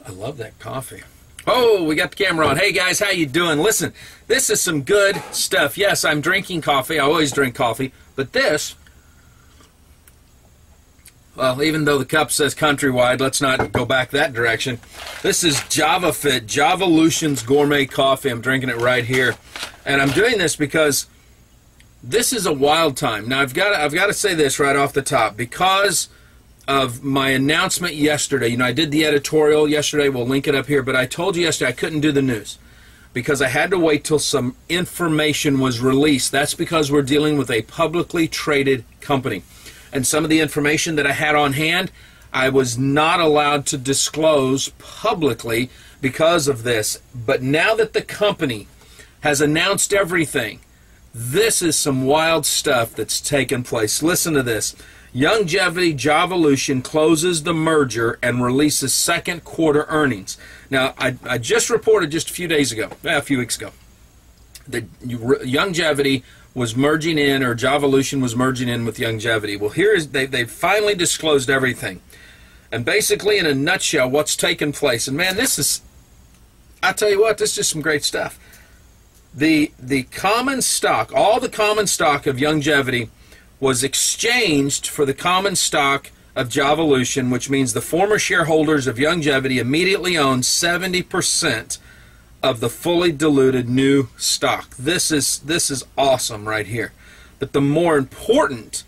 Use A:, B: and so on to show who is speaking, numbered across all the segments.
A: I love that coffee. Oh, we got the camera on. Hey guys, how you doing? Listen, this is some good stuff. Yes, I'm drinking coffee. I always drink coffee. But this, well, even though the cup says Countrywide, let's not go back that direction. This is JavaFit, Javalution's Gourmet Coffee. I'm drinking it right here. And I'm doing this because this is a wild time. Now, I've got to say this right off the top. Because of my announcement yesterday, I did the editorial yesterday. We'll link it up here. But I told you yesterday I couldn't do the news because I had to wait till some information was released. That's because we're dealing with a publicly traded company. And some of the information that I had on hand, I was not allowed to disclose publicly because of this. But now that the company has announced everything, this is some wild stuff that's taken place. Listen to this. Youngevity Javalution closes the merger and releases second quarter earnings. Now, I just reported just a few weeks ago, that Youngevity was merging in, or Javalution was merging in with Youngevity. Well, they've finally disclosed everything. And basically, in a nutshell, what's taken place. And man, I tell you what, this is just some great stuff. The common stock, all the common stock of Youngevity was exchanged for the common stock of Javalution, which means the former shareholders of Youngevity immediately own 70% of the fully diluted new stock. This is awesome right here. But the more important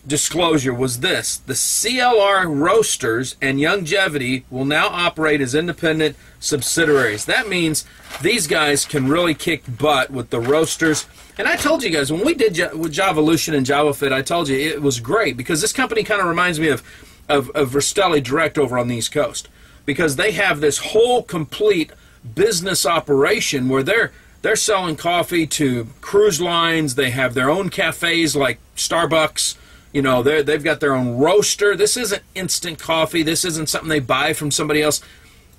A: disclosure was this. The CLR Roasters and Youngevity will now operate as independent subsidiaries. That means these guys can really kick butt with the roasters. And I told you guys, when we did with Javalution and JavaFit, I told you it was great because this company kind of reminds me of Rastelli Direct over on the East Coast, because they have this whole complete business operation where they're selling coffee to cruise lines. They have their own cafes like Starbucks. They've got their own roaster. This isn't instant coffee. This isn't something they buy from somebody else.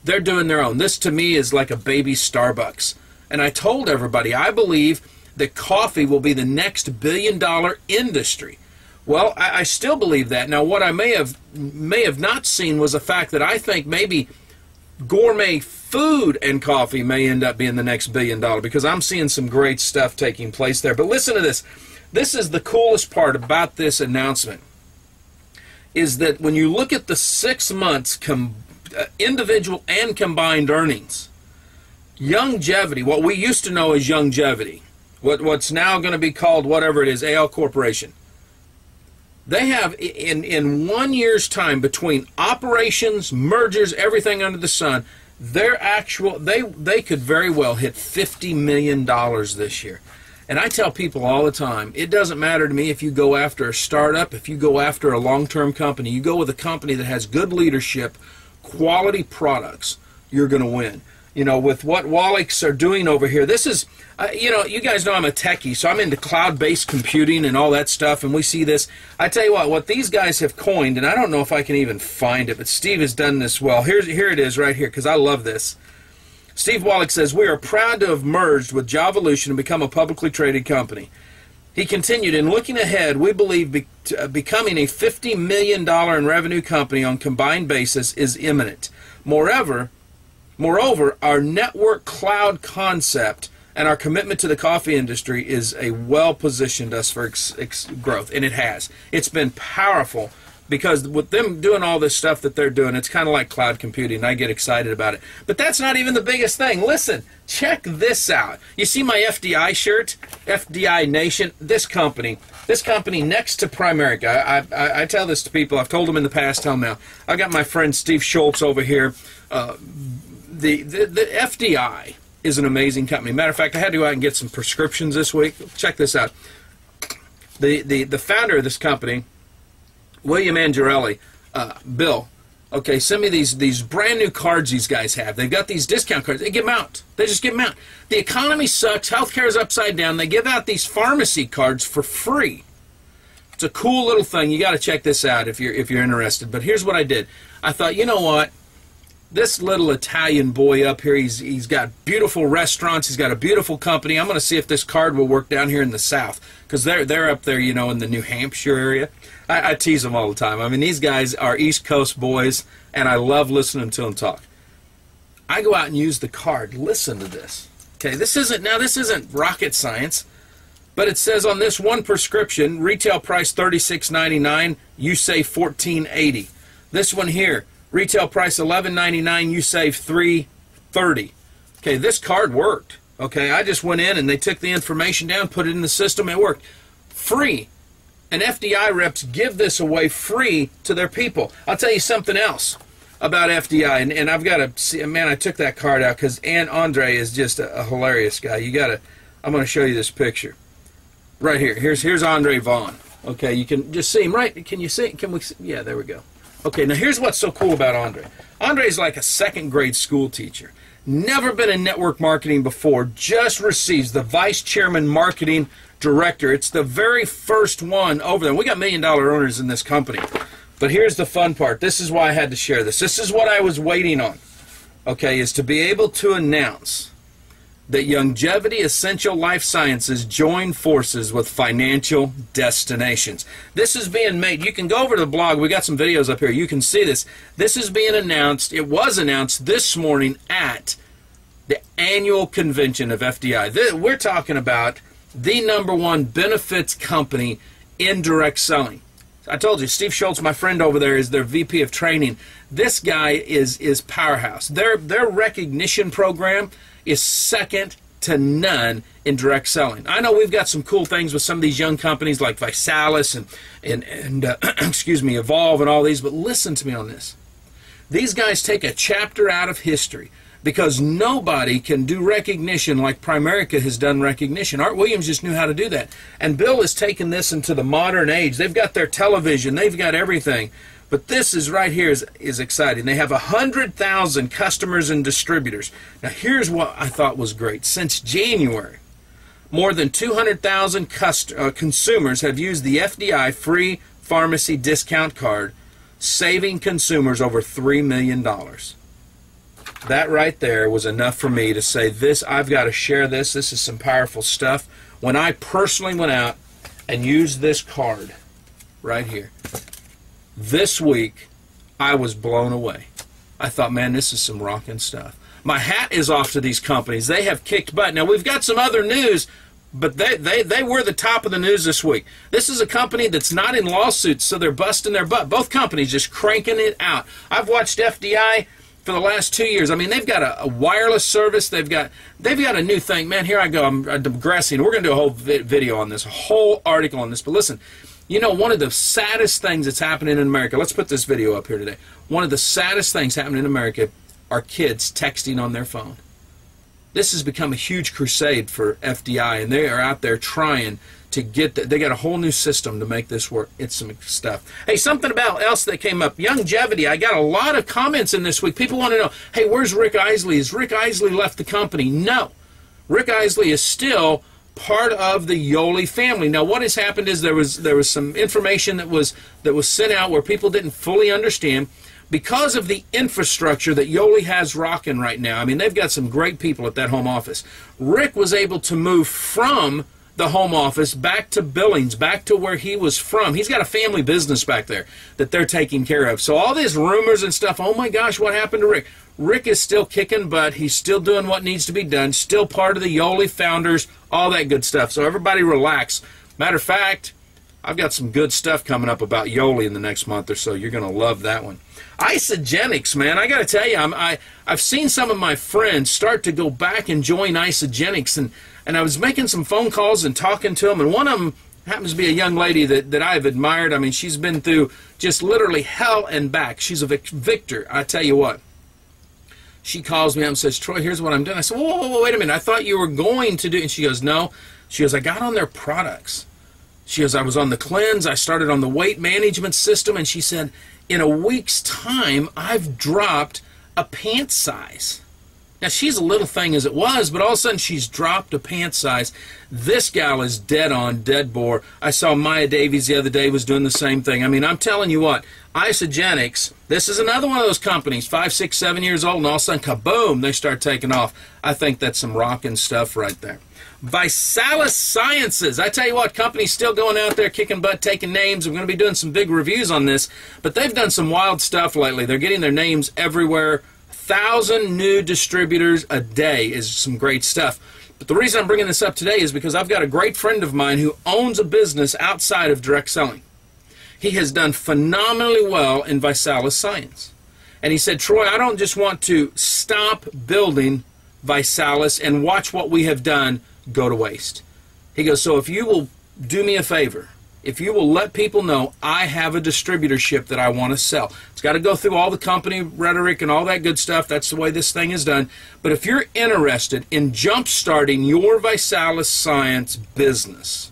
A: They're doing their own. This, to me, is like a baby Starbucks. And I told everybody, I believe that coffee will be the next billion-dollar industry. Well, I still believe that. Now, what I may have not seen was the fact that I think maybe gourmet food and coffee may end up being the next billion-dollar, because I'm seeing some great stuff taking place there. But listen to this. This is the coolest part about this announcement, is that when you look at the 6 months individual and combined earnings, Youngevity, what we used to know as Youngevity, what's now going to be called whatever it is, AL Corporation, they have in 1 year's time, between operations, mergers, everything under the sun, they could very well hit $50 million this year. And I tell people all the time, it doesn't matter to me if you go after a startup, if you go after a long-term company, you go with a company that has good leadership, quality products, you're going to win. With what Wallachs are doing over here, this is, you guys know I'm a techie, so I'm into cloud-based computing and all that stuff, and we see this. I tell you what these guys have coined, and I don't know if I can even find it, but Steve has done this well. Here it is right here, because I love this. Steve Wallach says, "We are proud to have merged with Javalution and become a publicly traded company." He continued, "In looking ahead, we believe becoming a $50 million in revenue company on combined basis is imminent. Moreover, our network cloud concept and our commitment to the coffee industry is a well-positioned us for growth." And it has. It's been powerful, because with them doing all this stuff that they're doing, it's kind of like cloud computing. I get excited about it. But that's not even the biggest thing. Listen, check this out. You see my FDI shirt? FDI Nation? This company next to Primerica. I tell this to people. I've told them in the past, tell them now. I got my friend Steve Schultz over here. The FDI is an amazing company. Matter of fact, I had to go out and get some prescriptions this week. Check this out. The founder of this company, William Angelelli, Bill, okay, send me these brand new cards these guys have. They've got these discount cards. They give them out. They just give them out. The economy sucks. Healthcare is upside down. They give out these pharmacy cards for free. It's a cool little thing. You got to check this out if you're interested. But here's what I did. I thought, you know what? This little Italian boy up here, he's got beautiful restaurants. He's got a beautiful company. I'm going to see if this card will work down here in the South, because they're up there, in the New Hampshire area. I tease them all the time. I mean, these guys are East Coast boys, and I love listening to them talk. I go out and use the card. Listen to this. Okay, this isn't rocket science, but it says on this one prescription, retail price $36.99, you save $14.80. This one here, retail price $11.99, you save $3.30. Okay, this card worked. Okay, I just went in and they took the information down, put it in the system, it worked. Free. And FDI reps give this away free to their people. I'll tell you something else about FDI, and I've got to see, man, I took that card out because Andre is just a hilarious guy. I'm going to show you this picture. Right here. Here's Andre Vaughn. Okay, you can just see him, right? Can you see? Can we see? Yeah, there we go. Okay, now here's what's so cool about Andre. Andre's like a second grade school teacher. Never been in network marketing before, just receives the Vice Chairman Marketing Director. It's the very first one over there. We got $1 million owners in this company. But here's the fun part. This is why I had to share this. This is what I was waiting on, okay, is to be able to announce that Youngevity Essential Life Sciences joined forces with Financial Destinations. This is being made. You can go over to the blog. We got some videos up here. You can see this. This is being announced. It was announced this morning at the annual convention of FDI. We're talking about the #1 benefits company in direct selling. I told you, Steve Schultz, my friend over there, is their VP of training. This guy is powerhouse. Their recognition program is second to none in direct selling. I know we've got some cool things with some of these young companies like Visalis and excuse me, Evolve and all these, but listen to me on this. These guys take a chapter out of history because nobody can do recognition like Primerica has done recognition. Art Williams just knew how to do that. And Bill has taken this into the modern age. They've got their television. They've got everything. But this is right here is exciting. They have 100,000 customers and distributors. Now, here's what I thought was great. Since January, more than 200,000 consumers have used the FDI free pharmacy discount card, saving consumers over $3 million. That right there was enough for me to say, this, I've got to share this. This is some powerful stuff. When I personally went out and used this card right here, this week, I was blown away. I thought, man, this is some rocking stuff. My hat is off to these companies. They have kicked butt. Now, we've got some other news, but they were the top of the news this week. This is a company that's not in lawsuits, so they're busting their butt. Both companies just cranking it out. I've watched FDI for the last 2 years. I mean, they've got a wireless service. They've got a new thing. Man, here I go. I'm digressing. We're going to do a whole video on this, a whole article on this. But listen, you know, one of the saddest things that's happening in America, let's put this video up here today. One of the saddest things happening in America are kids texting on their phone. This has become a huge crusade for FDI, and they are out there trying to get they got a whole new system to make this work. It's some stuff. Hey, something about else that came up. Youngevity. I got a lot of comments in this week. People want to know, hey, where's Rick Isley? Has Rick Isley left the company? No. Rick Isley is still part of the Yoli family. Now, what has happened is there was some information that was sent out where people didn't fully understand. Because of the infrastructure that Yoli has rocking right now, I mean, they've got some great people at that home office. Rick was able to move from the home office back to Billings, back to where he was from. He's got a family business back there that they're taking care of. So all these rumors and stuff, oh my gosh, what happened to Rick? Rick is still kicking butt. He's still doing what needs to be done, still part of the Yoli founders, all that good stuff. So everybody relax. Matter of fact, I've got some good stuff coming up about Yoli in the next month or so. You're going to love that one. Isogenics, man, I got to tell you, I've seen some of my friends start to go back and join Isogenics, and I was making some phone calls and talking to them, and one of them happens to be a young lady that I've admired. I mean, she's been through just literally hell and back. She's a victor, I tell you what. She calls me up and says, Troy, here's what I'm doing. I said, whoa, wait a minute. I thought you were going to do, and she goes, no. She goes, I got on their products. She goes, I was on the cleanse. I started on the weight management system, and she said, in a week's time, I've dropped a pant size. Now, she's a little thing as it was, but all of a sudden she's dropped a pant size. This gal is dead on, dead bore. I saw Maya Davies the other day was doing the same thing. I mean, I'm telling you what, Isogenics, this is another one of those companies, 5, 6, 7 years old, and all of a sudden, kaboom, they start taking off. I think that's some rocking stuff right there. Visalis Sciences. I tell you what, company's still going out there kicking butt, taking names. I'm going to be doing some big reviews on this, but they've done some wild stuff lately. They're getting their names everywhere. 1,000 new distributors a day is some great stuff. But the reason I'm bringing this up today is because I've got a great friend of mine who owns a business outside of direct selling. He has done phenomenally well in ViSalus science. And he said, Troy, I don't just want to stop building ViSalus and watch what we have done go to waste. He goes, so if you will do me a favor, if you will let people know I have a distributorship that I want to sell. It's got to go through all the company rhetoric and all that good stuff. That's the way this thing is done. But if you're interested in jump-starting your ViSalus science business,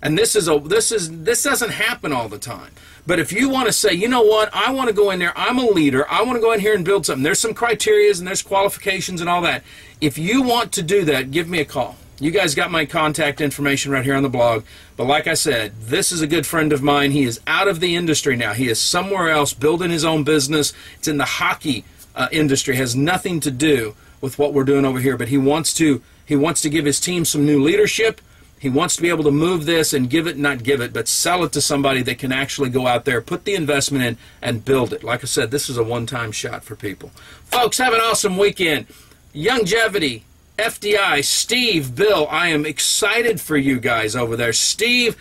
A: and this doesn't happen all the time. But if you want to say, you know what, I want to go in there, I'm a leader, I want to go in here and build something. There's some criteria and there's qualifications and all that. If you want to do that, give me a call. You guys got my contact information right here on the blog. But like I said, this is a good friend of mine. He is out of the industry now. He is somewhere else building his own business. It's in the hockey industry. It has nothing to do with what we're doing over here. But he wants to give his team some new leadership. He wants to be able to move this and not give it, but sell it to somebody that can actually go out there, put the investment in, and build it. Like I said, this is a one-time shot for people. Folks, have an awesome weekend. Youngevity, FDI, Steve, Bill, I am excited for you guys over there. Steve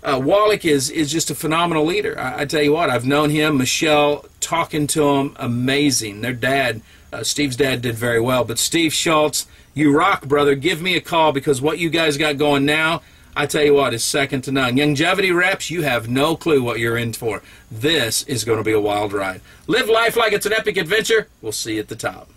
A: Wallach is just a phenomenal leader. I tell you what, I've known him, Michelle, talking to him, amazing. Their dad, Steve's dad did very well. But Steve Schultz, you rock, brother. Give me a call because what you guys got going now, I tell you what, is second to none. Youngevity reps, you have no clue what you're in for. This is going to be a wild ride. Live life like it's an epic adventure. We'll see you at the top.